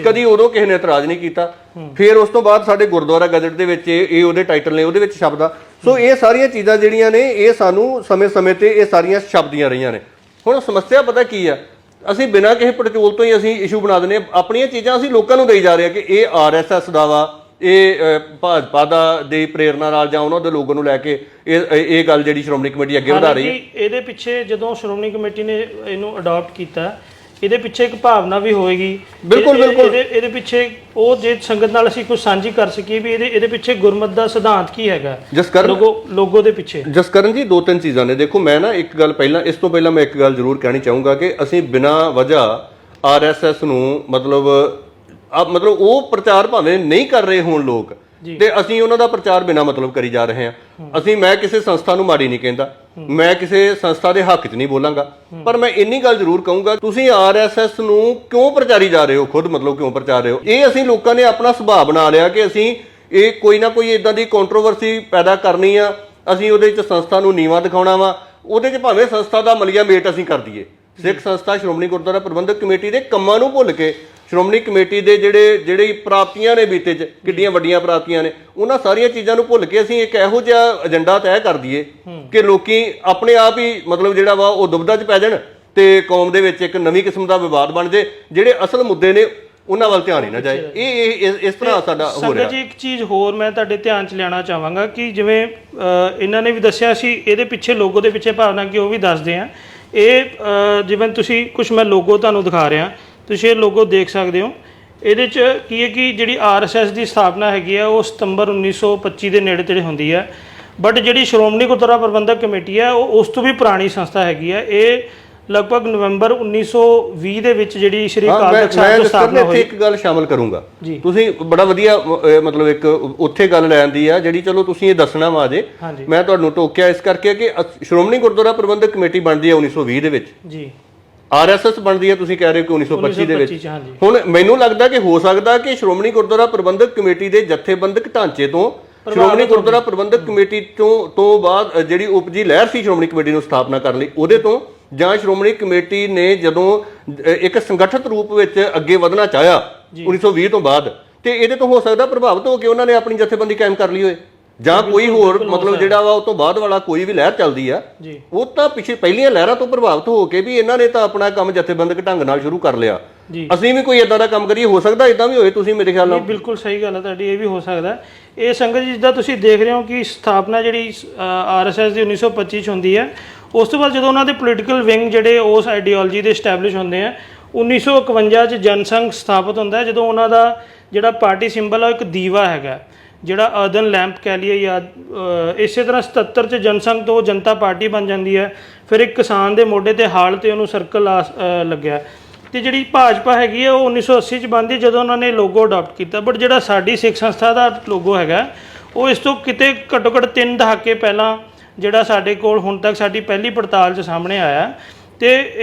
ਕਦੀ ਉਦੋਂ ਕਿਸੇ ਨੇ ਇਤਰਾਜ਼ ਨਹੀਂ ਕੀਤਾ। ਫਿਰ ਉਸ ਤੋਂ ਬਾਅਦ ਸਾਡੇ ਗੁਰਦੁਆਰਾ ਗਜ਼ਟ ਦੇ ਵਿੱਚ ਇਹ ਉਹਦੇ ਟਾਈਟਲ ਨੇ, ਉਹਦੇ ਵਿੱਚ ਸ਼ਬਦ ਆ। ਸੋ ਇਹ ਸਾਰੀਆਂ ਚੀਜ਼ਾਂ ਜਿਹੜੀਆਂ ਨੇ ਇਹ ਸਾਨੂੰ ਸਮੇਂ-ਸਮੇਂ ਤੇ ਇਹ ਸਾਰੀਆਂ ਸ਼ਬਦੀਆਂ ਰਹੀਆਂ ਨੇ। ਹੁਣ ਸਮੱਸਿਆ ਪਤਾ ਕੀ ਆ? ਅਸੀਂ ਬਿਨਾਂ ਕਿਸੇ ਪੜਚੋਲ ਤੋਂ ਹੀ ਅਸੀਂ ਇਸ਼ੂ ਬਣਾ ਦਿੰਦੇ, ਆਪਣੀਆਂ ਚੀਜ਼ਾਂ ਅਸੀਂ ਲੋਕਾਂ ਨੂੰ ਦੇਈ ਜਾ ਰਹੇ ਹਾਂ ਕਿ ਇਹ RSS ਦਾ ਵਾ, ਇਹ ਭਾਜਪਾ ਦਾ ਦੀ ਪ੍ਰੇਰਨਾ ਨਾਲ ਜਾਂ ਉਹਨਾਂ ਦੇ ਲੋਕਾਂ ਨੂੰ ਲੈ ਕੇ ਇਹ ਗੱਲ ਜਿਹੜੀ ਸ਼੍ਰੋਮਣੀ ਕਮੇਟੀ ਅੱਗੇ ਵਧਾ ਰਹੀ ਹੈ। ਇਹਦੇ ਪਿੱਛੇ ਜਦੋਂ ਸ਼੍ਰੋਮਣੀ ਕਮੇਟੀ ਨੇ ਇਹਨੂੰ ਅਡਾਪਟ ਕੀਤਾ, ਇਹਦੇ ਪਿੱਛੇ ਇੱਕ ਭਾਵਨਾ ਵੀ ਹੋਏਗੀ। ਬਿਲਕੁਲ ਇਹਦੇ ਪਿੱਛੇ ਉਹ ਜੇ ਸੰਗਤ ਨਾਲ ਅਸੀਂ ਕੁਝ ਸਾਂਝੀ ਕਰ ਸਕੀਏ ਵੀ ਇਹਦੇ ਪਿੱਛੇ ਗੁਰਮਤਿ ਦਾ ਸਿਧਾਂਤ ਕੀ ਹੈਗਾ ਲੋਗੋ ਦੇ ਪਿੱਛੇ। ਜਸਕਰਨ ਜੀ, ਦੋ ਤਿੰਨ ਚੀਜ਼ਾਂ ਨੇ। ਦੇਖੋ, ਮੈਂ ਨਾ ਇੱਕ ਗੱਲ ਪਹਿਲਾਂ, ਇਸ ਤੋਂ ਪਹਿਲਾਂ ਮੈਂ ਇੱਕ ਗੱਲ ਜ਼ਰੂਰ ਕਹਿਣੀ ਚਾਹੂੰਗਾ ਕਿ ਅਸੀਂ ਬਿਨਾਂ ਵਜ੍ਹਾ RSS ਨੂੰ ਮਤਲਬ ਉਹ ਪ੍ਰਚਾਰ ਭਾਵੇਂ ਨਹੀਂ ਕਰ ਰਹੇ ਹੋਣ ਲੋਕ, ਤੇ ਅਸੀਂ ਉਹਨਾਂ ਦਾ ਪ੍ਰਚਾਰ ਬਿਨਾਂ ਮਤਲਬ ਕਰੀ ਜਾ ਰਹੇ ਹਾਂ। ਮੈਂ ਕਿਸੇ ਸੰਸਥਾ ਨੂੰ ਮਾੜੀ ਨਹੀਂ ਕਹਿੰਦਾ, ਮੈਂ ਕਿਸੇ ਸੰਸਥਾ ਦੇ ਹੱਕ 'ਚ ਨਹੀਂ ਬੋਲਾਂਗਾ, ਪਰ ਮੈਂ ਇੰਨੀ ਗੱਲ ਜ਼ਰੂਰ ਕਹੂੰਗਾ, ਤੁਸੀਂ RSS ਨੂੰ ਕਿਉਂ ਪ੍ਰਚਾਰੀ ਜਾ ਰਹੇ ਹੋ? ਖੁਦ ਮਤਲਬ ਕਿਉਂ ਪ੍ਰਚਾਰ ਰਹੇ ਹੋ? ਇਹ ਅਸੀਂ ਲੋਕਾਂ ਨੇ ਆਪਣਾ ਸੁਭਾਅ ਬਣਾ ਲਿਆ ਕਿ ਅਸੀਂ ਇਹ ਕੋਈ ਨਾ ਕੋਈ ਇਦਾਂ ਦੀ ਕੰਟਰੋਵਰਸੀ ਪੈਦਾ ਕਰਨੀ ਆ, ਅਸੀਂ ਉਹਦੇ 'ਚ ਸੰਸਥਾ ਨੂੰ ਨੀਵਾਂ ਦਿਖਾਉਣਾ ਵਾ, ਉਹਦੇ 'ਚ ਭਾਵੇਂ ਸੰਸਥਾ ਦਾ ਮਲੀਆ ਮੇਟ ਅਸੀਂ ਕਰ ਦਈਏ। ਸਿੱਖ ਸੰਸਥਾ ਸ਼੍ਰੋਮਣੀ ਗੁਰਦੁਆਰਾ ਪ੍ਰਬੰਧਕ ਕਮੇਟੀ ਦੇ ਕੰਮਾਂ ਨੂੰ ਭੁੱਲ ਕੇ, ਸ਼੍ਰੋਮਣੀ ਕਮੇਟੀ ਦੇ ਜਿਹੜੀ ਪ੍ਰਾਪਤੀਆਂ ਨੇ ਬੀਤੇ 'ਚ, ਕਿੱਡੀਆਂ ਵੱਡੀਆਂ ਪ੍ਰਾਪਤੀਆਂ ਨੇ, ਉਹਨਾਂ ਸਾਰੀਆਂ ਚੀਜ਼ਾਂ ਨੂੰ ਭੁੱਲ ਕੇ ਅਸੀਂ ਇੱਕ ਇਹੋ ਜਿਹਾ ਏਜੰਡਾ ਤੈਅ ਕਰ ਦਈਏ ਕਿ ਲੋਕੀ ਆਪਣੇ ਆਪ ਹੀ ਮਤਲਬ ਜਿਹੜਾ ਵਾ ਉਹ ਦੁਬਦਾ 'ਚ ਪੈ ਜਾਣ ਤੇ ਕੌਮ ਦੇ ਵਿੱਚ ਇੱਕ ਨਵੀਂ ਕਿਸਮ ਦਾ ਵਿਵਾਦ ਬਣ ਜੇ, ਜਿਹੜੇ ਅਸਲ ਮੁੱਦੇ ਨੇ ਉਹਨਾਂ ਵੱਲ ਧਿਆਨ ਹੀ ਨਾ ਜਾਏ। ਇਹ ਇਸ ਤਰ੍ਹਾਂ ਸਾਡਾ ਹੋ ਰਿਹਾ। ਜੀ, ਇੱਕ ਚੀਜ਼ ਹੋਰ ਮੈਂ ਤੁਹਾਡੇ ਧਿਆਨ 'ਚ ਲਿਆਉਣਾ ਚਾਹਾਂਗਾ ਕਿ ਜਿਵੇਂ ਇਹਨਾਂ ਨੇ ਵੀ ਦੱਸਿਆ ਸੀ, ਇਹਦੇ ਪਿੱਛੇ ਲੋਗੋ ਦੇ ਪਿੱਛੇ ਭਾਵਨਾ ਕਿ ਉਹ ਵੀ ਦੱਸਦੇ ਆ। ਇਹ ਜਿਵੇਂ ਤੁਸੀਂ ਕੁਝ ਮੈਂ ਲੋਗੋ ਤੁਹਾਨੂੰ ਦਿਖਾ ਰਿਹਾ, ਤੁਸੀਂ ਇਹ ਲੋਗੋ ਦੇਖ ਸਕਦੇ ਹੋ। ਇਹਦੇ 'ਚ ਕੀ ਹੈ ਕਿ ਜਿਹੜੀ RSS ਦੀ ਸਥਾਪਨਾ ਹੈਗੀ ਆ ਉਹ ਸਤੰਬਰ 1925 ਦੇ ਨੇੜੇ ਤੇੜੇ ਹੁੰਦੀ ਹੈ, ਬਟ ਜਿਹੜੀ ਸ਼੍ਰੋਮਣੀ ਗੁਰਦੁਆਰਾ ਪ੍ਰਬੰਧਕ ਕਮੇਟੀ ਹੈ ਉਹ ਉਸ ਤੋਂ ਵੀ ਪੁਰਾਣੀ ਸੰਸਥਾ ਹੈਗੀ ਹੈ। ਇਹ ਲਗਭਗ ਨਵੰਬਰ 1920 ਦੇ ਵਿੱਚ ਜਿਹੜੀ ਸ਼੍ਰੀ ਅਕਾਲ ਤਖਤ ਸਾਹਿਬ ਦੀ ਸਥਾਪਨਾ ਹੋਈ। ਇੱਕ ਗੱਲ ਸ਼ਾਮਲ ਕਰੂੰਗਾ, ਤੁਸੀਂ ਬੜਾ ਵਧੀਆ ਮਤਲਬ ਇੱਕ ਉੱਥੇ ਗੱਲ ਲੈ ਆਂਦੀ ਆ ਜਿਹੜੀ, ਚਲੋ ਤੁਸੀਂ ਇਹ ਦੱਸਣਾ ਵਾ ਜੇ ਮੈਂ ਤੁਹਾਨੂੰ ਟੋਕਿਆ ਇਸ ਕਰਕੇ ਕਿ ਸ਼੍ਰੋਮਣੀ ਗੁਰਦੁਆਰਾ ਪ੍ਰਬੰਧਕ ਕਮੇਟੀ ਬਣਦੀ ਹੈ 1920 ਦੇ ਵਿੱਚ ਜੀ, RSS ਬਣਦੀ ਹੈ ਤੁਸੀਂ ਕਹਿ ਰਹੇ ਹੋ ਕਿ 1925 ਦੇ ਵਿੱਚ। ਹੁਣ ਮੈਨੂੰ ਲੱਗਦਾ ਕਿ ਹੋ ਸਕਦਾ ਕਿ ਸ਼੍ਰੋਮਣੀ ਗੁਰਦੁਆਰਾ ਪ੍ਰਬੰਧਕ ਕਮੇਟੀ ਦੇ ਜਥੇਬੰਦਕ ਢਾਂਚੇ ਤੋਂ, ਸ਼੍ਰੋਮਣੀ ਗੁਰਦੁਆਰਾ ਪ੍ਰਬੰਧਕ ਕਮੇਟੀ ਤੋਂ ਬਾਅਦ ਜਿਹੜੀ ਉਪਜੀ ਲਹਿਰ ਸੀ ਸ਼੍ਰੋਮਣੀ ਕਮੇਟੀ ਨੂੰ ਸਥਾਪਨਾ ਕਰਨ ਲਈ, ਉਹਦੇ ਤੋਂ, ਜਾਂ ਸ਼੍ਰੋਮਣੀ ਕਮੇਟੀ ਨੇ ਜਦੋਂ ਇੱਕ ਸੰਗਠਿਤ ਰੂਪ ਵਿੱਚ ਅੱਗੇ ਵਧਣਾ ਚਾਹਿਆ 1920 ਤੋਂ ਬਾਅਦ, ਤੇ ਇਹਦੇ ਤੋਂ ਹੋ ਸਕਦਾ ਪ੍ਰਭਾਵਿਤ ਹੋ ਕੇ ਉਹਨਾਂ ਨੇ ਆਪਣੀ ਜਥੇਬੰਦੀ ਕਾਇਮ ਕਰ ਲਈ ਹੋਏ, ਜਾਂ ਕੋਈ ਹੋਰ ਮਤਲਬ ਜਿਹੜਾ ਵਾ ਉਹ ਤੋਂ ਬਾਅਦ ਵਾਲਾ ਕੋਈ ਵੀ ਲਹਿਰ ਚੱਲਦੀ ਆ, ਉਹ ਤਾਂ ਪਿੱਛੇ ਪਹਿਲੀਆਂ ਲਹਿਰਾਂ ਤੋਂ ਪ੍ਰਭਾਵਿਤ ਹੋ ਕੇ ਵੀ ਇਹਨਾਂ ਨੇ ਤਾਂ ਆਪਣਾ ਕੰਮ ਜਥੇਬੰਦਕ ਢੰਗ ਨਾਲ ਸ਼ੁਰੂ ਕਰ ਲਿਆ। ਜੀ। ਅਸੀਂ ਵੀ ਕੋਈ ਇਦਾਂ ਦਾ ਕੰਮ ਕਰੀਏ, ਹੋ ਸਕਦਾ ਇਦਾਂ ਵੀ ਹੋਏ, ਤੁਸੀਂ ਮੇਰੇ ਖਿਆਲ ਨਾਲ। ਬਿਲਕੁਲ ਸਹੀ ਗੱਲ ਹੈ ਤੁਹਾਡੀ, ਇਹ ਵੀ ਹੋ ਸਕਦਾ। ਇਹ ਸੰਗਤ ਜੀ ਜਿੱਦਾਂ ਤੁਸੀਂ ਦੇਖ ਰਹੇ ਹੋ ਕਿ ਸਥਾਪਨਾ ਜਿਹੜੀ RSS ਦੀ 1925 ਚ ਹੁੰਦੀ ਹੈ, ਉਸ ਤੋਂ ਬਾਅਦ ਜਦੋਂ ਉਹਨਾਂ ਦੇ ਪੋਲੀਟੀਕਲ ਵਿੰਗ ਜਿਹੜੇ ਉਸ ਆਈਡੀਓਲੋਜੀ ਦੇ ਸਟੈਬਲਿਸ਼ ਹੁੰਦੇ ਆ, 1951 ਚ ਜਨਸੰਘ ਸਥਾਪਿਤ ਹੁੰਦਾ ਹੈ, ਜਦੋਂ ਉਹਨਾਂ ਦਾ ਜਿਹੜਾ ਪਾਰਟੀ ਸਿੰਬਲ ਆ ਉਹ ਇੱਕ ਦੀਵਾ ਹੈਗਾ, ਜਿਹੜਾ ਅਰਦਨ ਲੈਂਪ ਕਹਿ ਲਈਏ, ਜਾਂ ਇਸੇ ਤਰ੍ਹਾਂ 77 ਚ ਜਨਸੰਘ ਤੋਂ ਜਨਤਾ ਪਾਰਟੀ ਬਣ ਜਾਂਦੀ ਹੈ। ਫਿਰ ਇੱਕ ਕਿਸਾਨ ਦੇ ਮੋਢੇ ਤੇ ਹਾਲ ਤੇ ਉਹਨੂੰ ਸਰਕਲ ਲੱਗਿਆ। ਤੇ ਜਿਹੜੀ ਭਾਜਪਾ ਹੈਗੀ ਹੈ ਉਹ 1980 ਚ ਬਣਦੀ, ਜਦੋਂ ਉਹਨਾਂ ਨੇ ਲੋਗੋ ਅਡਾਪਟ ਕੀਤਾ। ਬਟ ਜਿਹੜਾ ਸਾਡੀ ਸਿੱਖ ਸੰਸਥਾ ਦਾ ਲੋਗੋ ਹੈਗਾ ਉਹ ਇਸ ਤੋਂ ਕਿਤੇ ਘੱਟੋ ਘੱਟ 3 ਦਹਾਕੇ ਪਹਿਲਾਂ ਜਿਹੜਾ ਸਾਡੇ ਕੋਲ ਹੁਣ ਤੱਕ ਸਾਡੀ ਪਹਿਲੀ ਪੜਤਾਲ 'ਚ ਸਾਹਮਣੇ ਆਇਆ। ਤੇ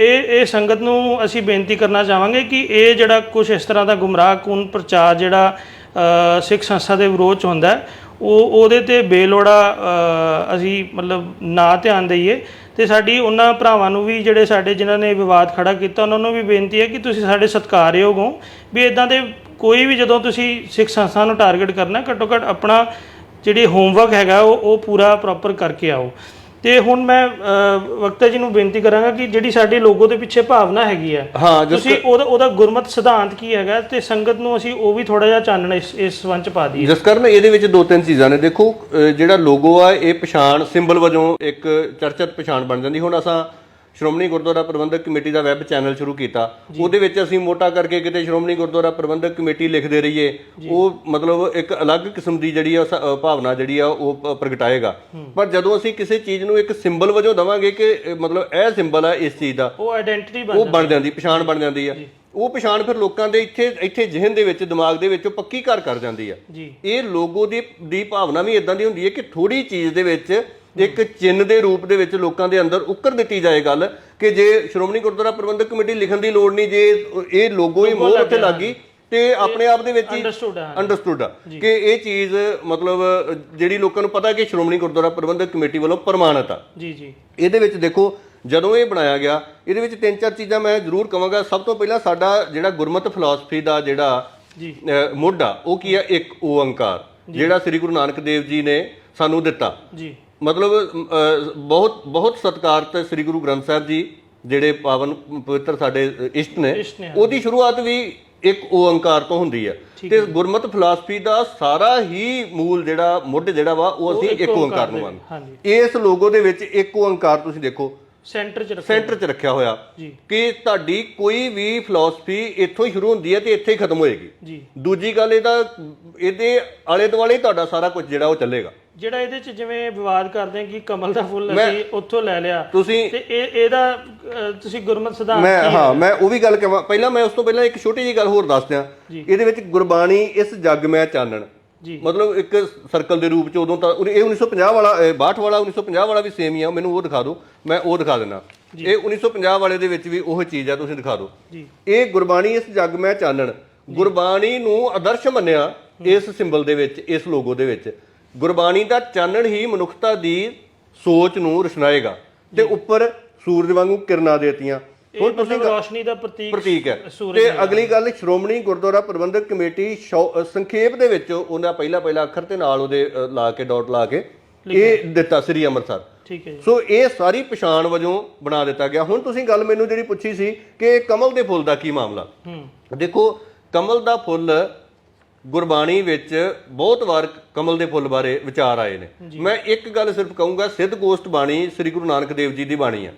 ਇਹ ਸੰਗਤ ਨੂੰ ਅਸੀਂ ਬੇਨਤੀ ਕਰਨਾ ਚਾਹਾਂਗੇ ਕਿ ਇਹ ਜਿਹੜਾ ਕੁਝ ਇਸ ਤਰ੍ਹਾਂ ਦਾ ਗੁੰਮਰਾਹਕੁਨ ਪ੍ਰਚਾਰ ਜਿਹੜਾ ਸਿੱਖ ਸੰਸਥਾ ਦੇ ਵਿਰੋਧ 'ਚ ਹੁੰਦਾ, ਉਹਦੇ ਤੇ ਬੇਲੋੜਾ ਅਸੀਂ ਮਤਲਬ ਨਾ ਧਿਆਨ ਦਈਏ। ਤੇ ਸਾਡੀ ਉਹਨਾਂ ਭਰਾਵਾਂ ਨੂੰ ਵੀ ਜਿਹੜੇ ਸਾਡੇ ਜਿਨ੍ਹਾਂ ਨੇ ਵਿਵਾਦ ਖੜਾ ਕੀਤਾ, ਉਹਨਾਂ ਨੂੰ ਵੀ ਬੇਨਤੀ ਹੈ ਕਿ ਤੁਸੀਂ ਸਾਡੇ ਸਤਿਕਾਰਯੋਗ ਹੋ, ਵੀ ਇੱਦਾਂ ਦੇ ਕੋਈ ਵੀ ਜਦੋਂ ਤੁਸੀਂ ਸਿੱਖ ਸੰਸਥਾ ਨੂੰ ਟਾਰਗੇਟ ਕਰਨਾ, ਘੱਟੋ ਘੱਟ ਆਪਣਾ ਜਿਹੜੀ ਹੋਮਵਰਕ ਹੈਗਾ ਉਹ ਪੂਰਾ ਪ੍ਰੋਪਰ ਕਰਕੇ ਆਓ। ਤੇ ਹੁਣ ਮੈਂ ਵਕਤਾ ਜੀ ਨੂੰ ਬੇਨਤੀ ਕਰਾਂਗਾ ਕਿ ਜਿਹੜੀ ਸਾਡੇ ਲੋਗੋ ਦੇ ਪਿੱਛੇ ਭਾਵਨਾ ਹੈਗੀ ਹੈ, ਤੁਸੀਂ ਉਹਦਾ ਗੁਰਮਤਿ ਸਿਧਾਂਤ ਕੀ ਹੈਗਾ, ਤੇ ਸੰਗਤ ਨੂੰ ਅਸੀਂ ਉਹ ਵੀ ਥੋੜਾ ਜਿਹਾ ਚਾਨਣ ਇਸ ਸੰਬੰਧ ਚ ਪਾ ਦਈਏ। ਜਿਸ ਕਾਰਨ ਇਹਦੇ ਵਿੱਚ 2-3 ਚੀਜ਼ਾਂ ਨੇ। ਦੇਖੋ, ਜਿਹੜਾ ਲੋਗੋ ਆ ਇਹ ਪਛਾਣ ਸਿੰਬਲ ਵਜੋਂ ਇੱਕ ਚਰਚਿਤ ਪਛਾਣ ਬਣ ਜਾਂਦੀ। ਹੁਣ ਅਸਾਂ ਸ਼੍ਰੋਮਣੀ ਗੁਰਦੁਆਰਾ ਪ੍ਰਬੰਧਕ ਕਮੇਟੀ ਦਾ ਵੈਬ ਚੈਨਲ ਸ਼ੁਰੂ ਕੀਤਾ, ਉਹਦੇ ਵਿੱਚ ਅਸੀਂ ਮੋਟਾ ਕਰਕੇ ਕਿਤੇ ਸ਼੍ਰੋਮਣੀ ਗੁਰਦੁਆਰਾ ਪ੍ਰਬੰਧਕ ਕਮੇਟੀ ਲਿਖਦੇ ਰਹੀਏ, ਉਹ ਮਤਲਬ ਇੱਕ ਅਲੱਗ ਕਿਸਮ ਦੀ ਜਿਹੜੀ ਆ ਭਾਵਨਾ ਜਿਹੜੀ ਆ ਉਹ ਪ੍ਰਗਟਾਏਗਾ। ਪਰ ਜਦੋਂ ਅਸੀਂ ਕਿਸੇ ਚੀਜ਼ ਨੂੰ ਇੱਕ ਸਿੰਬਲ ਵਜੋਂ ਦਵਾਂਗੇ ਕਿ ਮਤਲਬ ਇਹ ਸਿੰਬਲ ਆ ਇਸ ਚੀਜ਼ ਦਾ, ਉਹ ਆਇਡੈਂਟੀਟੀ ਬਣ ਜਾਂਦੀ, ਪਛਾਣ ਬਣ ਜਾਂਦੀ ਆ। ਉਹ ਪਛਾਣ ਫਿਰ ਲੋਕਾਂ ਦੇ ਇੱਥੇ ਜ਼ਿਹਨ ਦੇ ਵਿੱਚ, ਦਿਮਾਗ ਦੇ ਵਿੱਚ ਪੱਕੀ ਘਰ ਕਰ ਜਾਂਦੀ ਆ। ਇਹ ਲੋਗੋ ਦੀ ਭਾਵਨਾ ਵੀ ਇਦਾਂ ਦੀ ਹੁੰਦੀ ਹੈ ਕਿ ਥੋੜੀ ਚੀਜ਼ ਦੇ ਵਿੱਚ ਇੱਕ ਚਿੰਨ੍ਹ ਦੇ ਰੂਪ ਦੇ ਵਿੱਚ ਲੋਕਾਂ ਦੇ ਅੰਦਰ ਉੱਕਰ ਦਿੱਤੀ ਜਾਏ ਗੱਲ ਕਿ ਜੇ ਸ਼੍ਰੋਮਣੀ ਗੁਰਦੁਆਰਾ ਪ੍ਰਬੰਧਕ ਕਮੇਟੀ ਲਿਖਣ ਦੀ ਲੋੜ ਨਹੀਂ, ਜੇ ਇਹ ਲੋਗੋ ਹੀ ਮੋਹਰ ਉੱਥੇ ਲੱਗ ਗਈ ਤੇ ਆਪਣੇ ਆਪ ਦੇ ਵਿੱਚ ਹੀ ਅੰਡਰਸਟੂਡ ਆ ਕਿ ਇਹ ਚੀਜ਼ ਮਤਲਬ ਜਿਹੜੀ ਲੋਕਾਂ ਨੂੰ ਪਤਾ ਕਿ ਸ਼੍ਰੋਮਣੀ ਗੁਰਦੁਆਰਾ ਪ੍ਰਬੰਧਕ ਕਮੇਟੀ ਵੱਲੋਂ ਪ੍ਰਮਾਣਿਤ ਆ। ਇਹਦੇ ਵਿੱਚ ਦੇਖੋ, ਜਦੋਂ ਇਹ ਬਣਾਇਆ ਗਿਆ, ਇਹਦੇ ਵਿੱਚ 3-4 ਚੀਜ਼ਾਂ ਮੈਂ ਜ਼ਰੂਰ ਕਹਾਂਗਾ। ਸਭ ਤੋਂ ਪਹਿਲਾਂ ਸਾਡਾ ਜਿਹੜਾ ਗੁਰਮਤਿ ਫਿਲਾਸਫੀ ਦਾ ਜਿਹੜਾ ਮੁੱਢ ਆ ਉਹ ਕੀ ਆ? ਇੱਕ ਓਅੰਕਾਰ, ਜਿਹੜਾ ਸ੍ਰੀ ਗੁਰੂ ਨਾਨਕ ਦੇਵ ਜੀ ਨੇ ਸਾਨੂੰ ਦਿੱਤਾ। ਮਤਲਬ ਬਹੁਤ ਸਤਿਕਾਰਤ ਸ੍ਰੀ ਗੁਰੂ ਗ੍ਰੰਥ ਸਾਹਿਬ ਜੀ ਜਿਹੜੇ ਪਾਵਨ ਪਵਿੱਤਰ ਸਾਡੇ ਇਸ਼ਟ ਨੇ, ਉਹਦੀ ਸ਼ੁਰੂਆਤ ਵੀ ਇੱਕ ਓਅੰਕਾਰ ਤੋਂ ਹੁੰਦੀ ਹੈ। ਤੇ ਗੁਰਮਤਿ ਫਿਲਾਸਫੀ ਦਾ ਸਾਰਾ ਹੀ ਮੂਲ ਜਿਹੜਾ ਮੁੱਢ ਜਿਹੜਾ ਵਾ ਉਹ ਅਸੀਂ ਇੱਕ ਓਅੰਕਾਰ ਨੂੰ ਮੰਨਦੇ। ਇਸ ਲੋਗੋ ਦੇ ਵਿੱਚ ਇੱਕ ਓਅੰਕਾਰ ਤੁਸੀਂ ਦੇਖੋ ਸੈਂਟਰ 'ਚ ਰੱਖਿਆ ਹੋਇਆ ਕਿ ਤੁਹਾਡੀ ਕੋਈ ਵੀ ਫਿਲਾਸਫੀ ਇੱਥੋਂ ਹੀ ਸ਼ੁਰੂ ਹੁੰਦੀ ਹੈ ਤੇ ਇੱਥੇ ਹੀ ਖਤਮ ਹੋਏਗੀ। ਦੂਜੀ ਗੱਲ, ਇਹਦੇ ਆਲੇ ਦੁਆਲੇ ਤੁਹਾਡਾ ਸਾਰਾ ਕੁਝ ਜਿਹੜਾ ਉਹ ਚੱਲੇਗਾ। ਜਿਹੜਾ ਇਹਦੇ ਚ ਜਿਵੇਂ ਵਿਵਾਦ ਕਰਦੇ ਆ ਕਿ ਕਮਲ ਦਾ ਫੁੱਲ ਅਸੀਂ ਉੱਥੋਂ ਲੈ ਲਿਆ, ਤੇ ਇਹਦਾ ਤੁਸੀਂ ਗੁਰਮਤਿ ਸਿਧਾਂਤ ਮੈਂ ਉਹ ਵੀ ਗੱਲ ਕਹਾਂ। ਪਹਿਲਾਂ ਮੈਂ ਉਸ ਤੋਂ ਪਹਿਲਾਂ ਇੱਕ ਛੋਟੀ ਜਿਹੀ ਗੱਲ ਹੋਰ ਦੱਸ ਦਿਆਂ। ਇਹਦੇ ਵਿੱਚ ਗੁਰਬਾਣੀ ਇਸ ਜੱਗ ਮੈਂ ਚਾਨਣ, ਮਤਲਬ ਇੱਕ ਸਰਕਲ ਦੇ ਰੂਪ ਚ ਉਦੋਂ ਤਾਂ ਇਹ 1950 ਵਾਲਾ 62 ਵਾਲਾ 1950 ਵਾਲਾ ਵੀ ਸੇਮ ਹੀ ਆ। ਮੈਨੂੰ ਉਹ ਦਿਖਾ ਦਿਓ, ਮੈਂ ਉਹ ਦਿਖਾ ਦਿੰਦਾ। ਇਹ 1950 ਵਾਲੇ ਦੇ ਵਿੱਚ ਵੀ ਉਹ ਚੀਜ਼ ਆ, ਤੁਸੀਂ ਦਿਖਾ ਦਿਓ। ਇਹ ਗੁਰਬਾਣੀ ਇਸ ਜੱਗ ਮੈਂ ਚਾਨਣ, ਗੁਰਬਾਣੀ ਨੂੰ ਆਦਰਸ਼ ਮੰਨਿਆ ਇਸ ਸਿੰਬਲ ਦੇ ਵਿੱਚ, ਇਸ ਲੋਗੋ ਦੇ ਵਿੱਚ। ਗੁਰਬਾਣੀ ਦਾ ਚਾਨਣ ਹੀ ਮਨੁੱਖਤਾ ਦੀ ਸੋਚ ਨੂੰ ਰੁਸ਼ਨਾਏਗਾ ਤੇ ਉੱਪਰ ਸੂਰਜ ਵਾਂਗੂ ਕਿਰਨਾਂ ਦੇਤੀਆਂ। ਹੁਣ ਤੁਸੀਂ ਰੋਸ਼ਨੀ ਦਾ ਪ੍ਰਤੀਕ ਹੈ। ਤੇ ਅਗਲੀ ਗੱਲ, ਸ਼੍ਰੋਮਣੀ ਗੁਰਦੁਆਰਾ ਪ੍ਰਬੰਧਕ ਕਮੇਟੀ ਸੰਖੇਪ ਦੇ ਵਿੱਚ ਉਹਦਾ ਪਹਿਲਾ ਅੱਖਰ ਤੇ ਨਾਲ ਉਹਦੇ ਲਾ ਕੇ ਡਾਟ ਲਾ ਕੇ ਇਹ ਦਿੱਤਾ ਸ੍ਰੀ ਅੰਮ੍ਰਿਤਸਰ। ਠੀਕ ਹੈ। ਸੋ ਇਹ ਸਾਰੀ ਪਛਾਣ ਵਜੋਂ ਬਣਾ ਦਿੱਤਾ ਗਿਆ। ਹੁਣ ਤੁਸੀਂ ਗੱਲ ਮੈਨੂੰ ਜਿਹੜੀ ਪੁੱਛੀ ਸੀ ਕਿ ਕਮਲ ਦੇ ਫੁੱਲ ਦਾ ਕੀ ਮਾਮਲਾ, ਦੇਖੋ ਕਮਲ ਦਾ ਫੁੱਲ ਗੁਰਬਾਣੀ ਵਿੱਚ ਬਹੁਤ ਵਾਰ ਕਮਲ ਦੇ ਫੁੱਲ ਬਾਰੇ ਵਿਚਾਰ ਆਏ ਨੇ। ਮੈਂ ਇੱਕ ਗੱਲ ਸਿਰਫ ਕਹੂੰਗਾ, ਸਿੱਧ ਗੋਸ਼ਟ ਬਾਣੀ ਸ੍ਰੀ ਗੁਰੂ ਨਾਨਕ ਦੇਵ ਜੀ ਦੀ ਬਾਣੀ ਆ।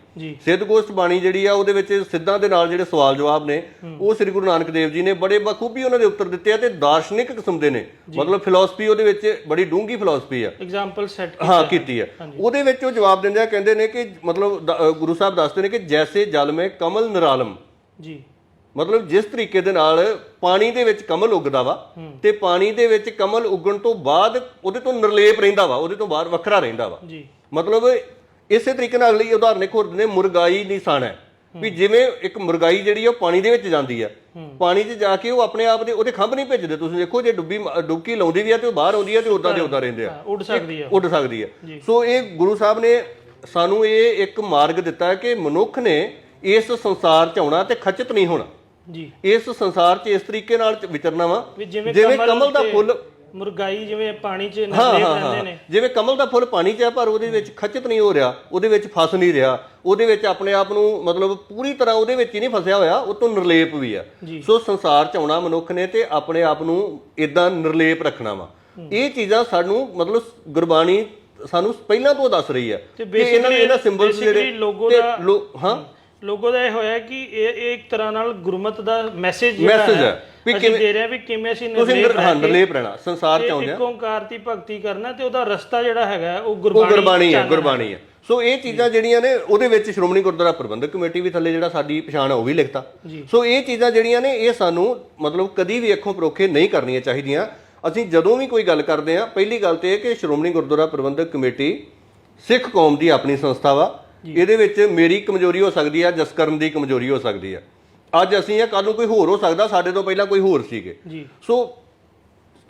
ਸਿੱਧ ਗੋਸ਼ਟ ਬਾਣੀ ਜਿਹੜੀ ਆ ਉਹਦੇ ਵਿੱਚ ਸਿੱਧਾਂ ਦੇ ਨਾਲ ਜਿਹੜੇ ਸਵਾਲ ਜਵਾਬ ਨੇ ਉਹ ਸ੍ਰੀ ਗੁਰੂ ਨਾਨਕ ਦੇਵ ਜੀ ਨੇ ਬੜੇ ਬਖੂਬੀ ਉਹਨਾਂ ਦੇ ਉੱਤਰ ਦਿੱਤੇ ਆ ਤੇ ਦਾਰਸ਼ਨਿਕ ਕਿਸਮ ਦੇ ਨੇ। ਮਤਲਬ ਫਿਲਾਸਫੀ ਉਹਦੇ ਵਿੱਚ ਬੜੀ ਡੂੰਘੀ ਫਿਲਾਸਫੀ ਆ, ਐਗਜ਼ਾਮਪਲ ਸੈੱਟ ਕੀਤੀ ਆ। ਉਹਦੇ ਵਿੱਚ ਉਹ ਜਵਾਬ ਦਿੰਦੇ ਆ, ਕਹਿੰਦੇ ਨੇ ਕਿ ਮਤਲਬ ਗੁਰੂ ਸਾਹਿਬ ਦੱਸਦੇ ਨੇ ਕਿ ਜੈਸੇ ਜਲ ਮੇਂ ਕਮਲ ਨਿਰਾਲਮ, ਮਤਲਬ ਜਿਸ ਤਰੀਕੇ ਦੇ ਨਾਲ ਪਾਣੀ ਦੇ ਵਿੱਚ ਕਮਲ ਉੱਗਦਾ ਵਾ ਤੇ ਪਾਣੀ ਦੇ ਵਿੱਚ ਕਮਲ ਉੱਗਣ ਤੋਂ ਬਾਅਦ ਉਹਦੇ ਤੋਂ ਨਿਰਲੇਪ ਰਹਿੰਦਾ ਵਾ, ਉਹਦੇ ਤੋਂ ਬਾਹਰ ਵੱਖਰਾ ਰਹਿੰਦਾ ਵਾ। ਮਤਲਬ ਇਸੇ ਤਰੀਕੇ ਨਾਲ ਅਗਲੀ ਉਦਾਹਰਨ ਇੱਕ ਹੋਰ ਦਿੰਦੇ, ਮੁਰਗਾਈ ਨਿਸ਼ਾਨ ਹੈ ਵੀ ਜਿਵੇਂ ਇੱਕ ਮੁਰਗਾਈ ਜਿਹੜੀ ਆ ਉਹ ਪਾਣੀ ਦੇ ਵਿੱਚ ਜਾਂਦੀ ਆ, ਪਾਣੀ 'ਚ ਜਾ ਕੇ ਉਹ ਆਪਣੇ ਆਪ ਦੇ ਉਹਦੇ ਖੰਭ ਨਹੀਂ ਭੇਜਦੇ। ਤੁਸੀਂ ਦੇਖੋ ਜੇ ਡੁਬਕੀ ਲਾਉਂਦੀ ਵੀ ਆ ਤੇ ਉਹ ਬਾਹਰ ਆਉਂਦੀ ਆ ਤੇ ਉਦਾਂ ਦੇ ਉਦਾਂ ਰਹਿੰਦੇ ਆ, ਉੱਡ ਸਕਦੀ ਆ। ਸੋ ਇਹ ਗੁਰੂ ਸਾਹਿਬ ਨੇ ਸਾਨੂੰ ਇਹ ਇੱਕ ਮਾਰਗ ਦਿੱਤਾ ਕਿ ਮਨੁੱਖ ਨੇ ਇਸ ਸੰਸਾਰ 'ਚ ਆਉਣਾ ਤੇ ਖਚਿਤ ਨਹੀਂ ਹੋਣਾ। ਇਸ ਸੰਸਾਰ 'ਚ ਇਸ ਤਰੀਕੇ ਨਾਲ ਵਿਚਰਨਾ ਵਾ ਜਿਵੇਂ ਕਮਲ ਦਾ ਫੁੱਲ ਮੁਰਗਾਈ ਜਿਵੇਂ ਪਾਣੀ 'ਚ ਨਸਲੇ ਰਹਿੰਦੇ ਨੇ, ਜਿਵੇਂ ਕਮਲ ਦਾ ਫੁੱਲ ਪਾਣੀ 'ਚ ਹੈ ਪਰ ਉਹਦੇ ਵਿੱਚ ਖਚਿਤ ਨਹੀਂ ਹੋ ਰਿਹਾ, ਉਹਦੇ ਵਿੱਚ ਫਸ ਨਹੀਂ ਰਿਹਾ, ਉਹਦੇ ਵਿੱਚ ਆਪਣੇ ਆਪ ਨੂੰ ਮਤਲਬ ਪੂਰੀ ਤਰ੍ਹਾਂ ਉਹਦੇ ਵਿੱਚ ਹੀ ਨਹੀਂ ਫਸਿਆ ਹੋਇਆ, ਉਹ ਤੋਂ ਨਿਰਲੇਪ ਵੀ ਆ। ਸੋ ਸੰਸਾਰ 'ਚ ਆਉਣਾ ਮਨੁੱਖ ਨੇ ਤੇ ਆਪਣੇ ਆਪ ਨੂੰ ਇਦਾਂ ਨਿਰਲੇਪ ਰੱਖਣਾ ਵਾ। ਇਹ ਚੀਜ਼ਾਂ ਸਾਨੂੰ ਮਤਲਬ ਗੁਰਬਾਣੀ ਸਾਨੂੰ ਪਹਿਲਾਂ ਤੋਂ ਦੱਸ ਰਹੀ ਆ ਕਿ ਇਹਨਾਂ ਸਿੰਬਲਸ ਜਿਹੜੇ ਲੋਗੋ ਦਾ ਲੋਗੋ ਦਾ ਇਹ ਹੋਇਆ ਕਿ ਇਹ ਇੱਕ ਤਰ੍ਹਾਂ ਨਾਲ ਗੁਰਮਤ ਦਾ ਮੈਸੇਜ ਹੈ ਵੀ ਕਿਵੇਂ ਦੇ ਰਿਹਾ, ਵੀ ਕਿਵੇਂ ਅਸੀਂ ਨਿਰਲੇਪ ਰਹਿਣਾ ਸੰਸਾਰ 'ਚ ਆਉਂਦੇ ਆ, ਇੱਕ ਓੰਕਾਰ ਦੀ ਭਗਤੀ ਕਰਨਾ ਤੇ ਉਹਦਾ ਰਸਤਾ ਜਿਹੜਾ ਹੈਗਾ ਉਹ ਗੁਰਬਾਣੀ ਹੈ। ਸੋ ਇਹ ਚੀਜ਼ਾਂ ਜਿਹੜੀਆਂ ਨੇ ਉਹਦੇ ਵਿੱਚ ਸ਼੍ਰੋਮਣੀ ਗੁਰਦੁਆਰਾ ਪ੍ਰਬੰਧਕ ਕਮੇਟੀ ਵੀ ਥੱਲੇ ਜਿਹੜਾ ਸਾਡੀ ਪਛਾਣ ਹੈ ਉਹ ਵੀ ਲਿਖਤਾ। ਸੋ ਇਹ ਚੀਜ਼ਾਂ ਜਿਹੜੀਆਂ ਨੇ ਇਹ ਸਾਨੂੰ ਮਤਲਬ ਕਦੀ ਵੀ ਅੱਖੋਂ ਪਰੋਖੇ ਨਹੀਂ ਕਰਨੀਆਂ ਚਾਹੀਦੀਆਂ। ਅਸੀਂ ਜਦੋਂ ਵੀ ਕੋਈ ਗੱਲ ਕਰਦੇ ਹਾਂ ਪਹਿਲੀ ਗੱਲ ਤੇ ਇਹ ਕਿ ਸ਼੍ਰੋਮਣੀ ਗੁਰਦੁਆਰਾ ਪ੍ਰਬੰਧਕ ਕਮੇਟੀ ਸਿੱਖ ਕੌਮ ਦੀ ਆਪਣੀ ਸੰਸਥਾ ਵਾ। ਇਹਦੇ ਵਿੱਚ ਮੇਰੀ ਕਮਜ਼ੋਰੀ ਹੋ ਸਕਦੀ ਆ, ਜਸਕਰਨ ਦੀ ਕਮਜ਼ੋਰੀ ਹੋ ਸਕਦੀ ਆ, ਅੱਜ ਅਸੀਂ ਆ ਕੱਲ ਨੂੰ ਕੋਈ ਹੋਰ ਹੋ ਸਕਦਾ, ਸਾਡੇ ਤੋਂ ਪਹਿਲਾਂ ਕੋਈ ਹੋਰ ਸੀਗੇ। ਸੋ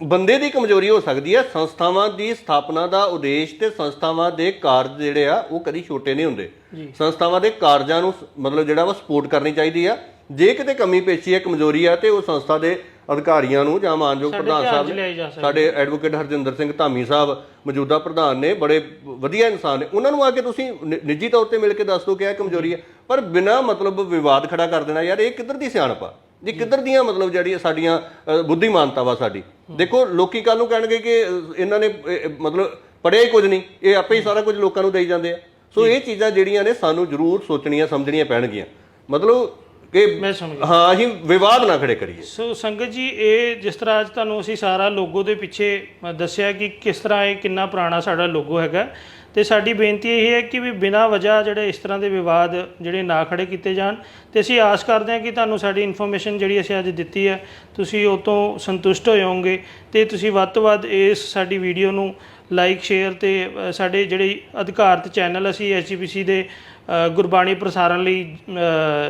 ਬੰਦੇ ਦੀ ਕਮਜ਼ੋਰੀ ਹੋ ਸਕਦੀ ਹੈ। ਸੰਸਥਾਵਾਂ ਦੀ ਸਥਾਪਨਾ ਦਾ ਉਦੇਸ਼ ਤੇ ਸੰਸਥਾਵਾਂ ਦੇ ਕਾਰਜ ਜਿਹੜੇ ਆ ਉਹ ਕਦੀ ਛੋਟੇ ਨਹੀਂ ਹੁੰਦੇ। ਸੰਸਥਾਵਾਂ ਦੇ ਕਾਰਜਾਂ ਨੂੰ ਮਤਲਬ ਜਿਹੜਾ ਵਾ ਸਪੋਰਟ ਕਰਨੀ ਚਾਹੀਦੀ ਆ। ਜੇ ਕਿਤੇ ਕਮੀ ਪੇਸ਼ੀ ਹੈ, ਕਮਜ਼ੋਰੀ ਆ ਤੇ ਉਹ ਸੰਸਥਾ ਦੇ ਅਧਿਕਾਰੀਆਂ ਨੂੰ ਜਾਂ ਮਾਨਯੋਗ ਪ੍ਰਧਾਨ ਸਾਹਿਬ ਸਾਡੇ ਐਡਵੋਕੇਟ ਹਰਜਿੰਦਰ ਸਿੰਘ ਧਾਮੀ ਸਾਹਿਬ ਮੌਜੂਦਾ ਪ੍ਰਧਾਨ ਨੇ, ਬੜੇ ਵਧੀਆ ਇਨਸਾਨ ਨੇ, ਉਹਨਾਂ ਨੂੰ ਆ ਕੇ ਤੁਸੀਂ ਨਿੱਜੀ ਤੌਰ ਤੇ ਮਿਲ ਕੇ ਦੱਸ ਦਿਓ ਕਿ ਇਹ ਕਮਜ਼ੋਰੀ ਹੈ। ਪਰ ਬਿਨਾਂ ਮਤਲਬ ਵਿਵਾਦ ਖੜਾ ਕਰ ਦੇਣਾ, ਯਾਰ ਇਹ ਕਿੱਧਰ ਦੀ ਸਿਆਣਪ ਆ ਜੀ, ਕਿੱਧਰ ਦੀਆਂ ਮਤਲਬ ਜਿਹੜੀਆਂ ਸਾਡੀਆਂ ਬੁੱਧੀਮਾਨਤਾ ਵਾ ਸਾਡੀ। ਦੇਖੋ ਲੋਕੀ ਕੱਲ ਨੂੰ ਕਹਿਣਗੇ ਕਿ ਇਹਨਾਂ ਨੇ ਮਤਲਬ ਪੜ੍ਹਿਆ ਹੀ ਕੁਝ ਨਹੀਂ, ਇਹ ਆਪੇ ਹੀ ਸਾਰਾ ਕੁਝ ਲੋਕਾਂ ਨੂੰ ਦੇਈ ਜਾਂਦੇ ਆ। ਸੋ ਇਹ ਚੀਜ਼ਾਂ ਜਿਹੜੀਆਂ ਨੇ ਸਾਨੂੰ ਜ਼ਰੂਰ ਸੋਚਣੀਆਂ ਸਮਝਣੀਆਂ ਪੈਣਗੀਆਂ, ਮਤਲਬ ਕਿ ਹਾਂ ਅਸੀਂ ਵਿਵਾਦ ਨਾ ਖੜੇ ਕਰੀਏ। ਸੋ ਸੰਗਤ ਜੀ, ਇਹ ਜਿਸ ਤਰ੍ਹਾਂ ਅੱਜ ਤੁਹਾਨੂੰ ਅਸੀਂ ਸਾਰਾ ਲੋਗੋ ਦੇ ਪਿੱਛੇ ਦੱਸਿਆ ਕਿ ਕਿਸ ਤਰ੍ਹਾਂ ਇਹ ਕਿੰਨਾ ਪੁਰਾਣਾ ਸਾਡਾ ਲੋਗੋ ਹੈਗਾ, ਤੇ ਸਾਡੀ ਬੇਨਤੀ ਇਹ ਹੈ ਕਿ ਵੀ ਬਿਨਾਂ ਵਜ੍ਹਾ ਜਿਹੜੇ ਇਸ ਤਰ੍ਹਾਂ ਦੇ ਵਿਵਾਦ ਜਿਹੜੇ ਨਾ ਖੜੇ ਕੀਤੇ ਜਾਣ। ਤੇ ਅਸੀਂ ਆਸ ਕਰਦੇ ਹਾਂ ਕਿ ਤੁਹਾਨੂੰ ਸਾਡੀ ਇਨਫੋਰਮੇਸ਼ਨ ਜਿਹੜੀ ਅਸੀਂ ਅੱਜ ਦਿੱਤੀ ਹੈ ਤੁਸੀਂ ਉਹ ਤੋਂ ਸੰਤੁਸ਼ਟ ਹੋਏ ਹੋਵੋਗੇ, ਤੇ ਤੁਸੀਂ ਵੱਧ ਤੋਂ ਵੱਧ ਇਸ ਸਾਡੀ ਵੀਡੀਓ ਨੂੰ ਲਾਈਕ ਸ਼ੇਅਰ ਤੇ ਸਾਡੇ ਜਿਹੜੇ ਅਧਿਕਾਰਤ ਚੈਨਲ ਅਸੀਂ HGPC ਦੇ ਗੁਰਬਾਣੀ ਪ੍ਰਸਾਰਣ ਲਈ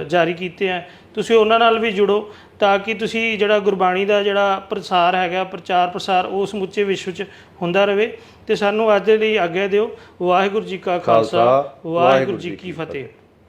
ਜਾਰੀ ਕੀਤੇ ਆ, ਤੁਸੀਂ ਉਹਨਾਂ ਨਾਲ ਵੀ ਜੁੜੋ ਤਾਂ ਕਿ ਤੁਸੀਂ ਜਿਹੜਾ ਗੁਰਬਾਣੀ ਦਾ ਜਿਹੜਾ ਪ੍ਰਸਾਰ ਹੈਗਾ, ਪ੍ਰਚਾਰ ਪ੍ਰਸਾਰ ਉਹ ਸਮੁੱਚੇ ਵਿਸ਼ਵ 'ਚ ਹੁੰਦਾ ਰਹੇ। ਤੇ ਸਾਨੂੰ ਅੱਜ ਦੇ ਲਈ ਆਗਿਆ ਦਿਓ। ਵਾਹਿਗੁਰੂ ਜੀ ਕਾ ਖਾਲਸਾ, ਵਾਹਿਗੁਰੂ ਜੀ ਕੀ ਫਤਿਹ।